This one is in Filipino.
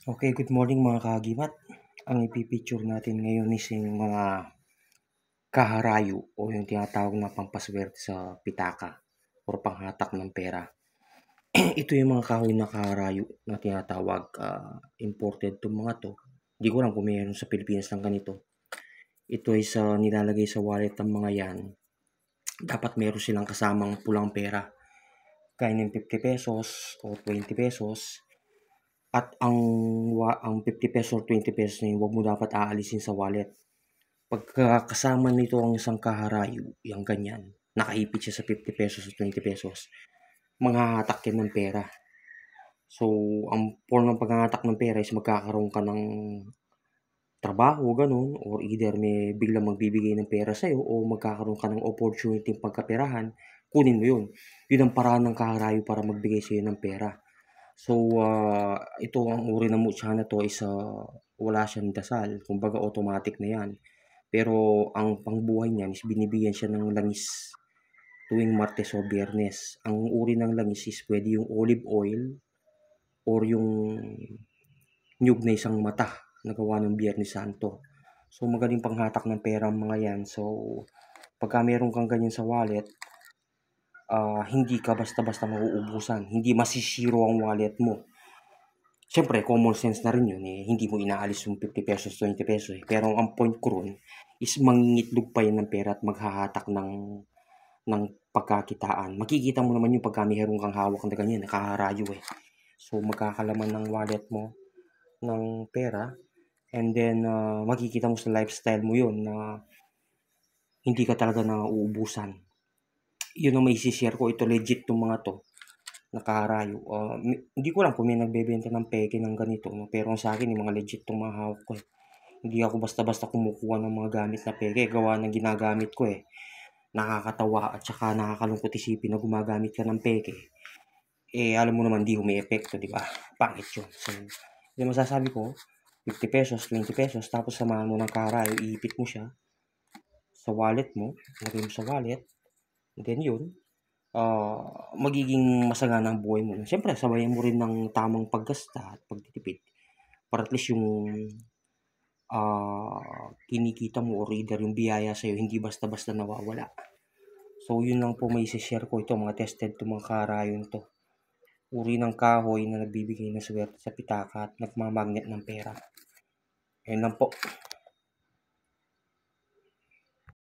Okay, good morning mga kagimat. Ang ipipicture natin ngayon is yung mga kaharayo o yung tinatawag na pampaswerte sa pitaka or panghatak ng pera. Ito yung mga kahoy na kaharayo na tinatawag, imported 'tong mga 'to. Hindi ko alam kung meron sa Pilipinas ng ganito. Ito ay nilalagay sa wallet ng mga 'yan. Dapat meron silang kasamang pulang pera, gaya ng ₱50 o ₱20. At ang ₱50 or ₱20 na yun, 'wag mo dapat aalisin sa wallet. Pagka kasama nito ang isang kaharayo, yang ganyan, nakaipit siya sa ₱50 o ₱20, manghahatak yan ng pera. So, ang form ng panghahatak ng pera is magkakaroon ka ng trabaho, gano'n, or either may biglang magbibigay ng pera sa'yo o magkakaroon ka ng opportunity pagkaperahan, kunin mo yun. Yun ang paraan ng kaharayo para magbigay sa'yo ng pera. So, ito ang uri ng mutya na 'to is, wala siyang dasal, kumbaga automatic na 'yan. Pero ang pangbuhay niyan is binibigyan siya ng langis tuwing Martes o Biyernes. Ang uri ng langis is puwede yung olive oil or yung niyog na isang mata na gawa ng Biyernes Santo. So, magaling panghatak ng pera ang mga 'yan. So, pagka meron kang ganyan sa wallet, hindi ka basta-basta mauubusan, hindi masisiro ang wallet mo. Siyempre common sense na rin 'yun, hindi mo inaalis yung ₱50, ₱20, pero ang point ko ro'n is mangingitlog pa 'yan ng pera at maghahatak ng pagkakitaan. Makikita mo naman 'yun pagka meron kang hawak na ganyan, nakaharayo, eh. So, magkakalaman ng wallet mo ng pera, and then, makikita mo sa lifestyle mo 'yun na hindi ka talaga nauubusan. 'Yun ang maise-share ko, ito legit 'tong mga 'to. Nakaharayo, hindi ko alam kung may nagbebenta ng peke ng ganito 'no, pero ang sa'kin yung mga legit 'tong mga hawak ko, eh. Hindi ako basta-basta kumukuha ng mga gamit na peke, gawa ng ginagamit ko, eh. Nakakatawa at saka nakakalungkot isipin na gumagamit ka ng peke, alam mo naman 'di umeepekto, 'di ba? Pangit 'yun. So, yung masasabi ko, ₱50, ₱20, tapos samahan mo ng kaharayo, iipit mo siya sa wallet mo, lagay mo sa wallet, then 'yun, magiging masagana ang buhay mo. Siyempre sabayan mo rin ng tamang paggasta at pagtitipid para at least yung, kinikita mo or either yung biyaya sa'yo hindi basta-basta nawawala. So, yun lang po maise-share ko, ito mga tested 'tong mga kaharayon 'to. Uri ng kahoy na nagbibigay ng swerte sa pitaka at nagmamagnet ng pera. Ayun lang po.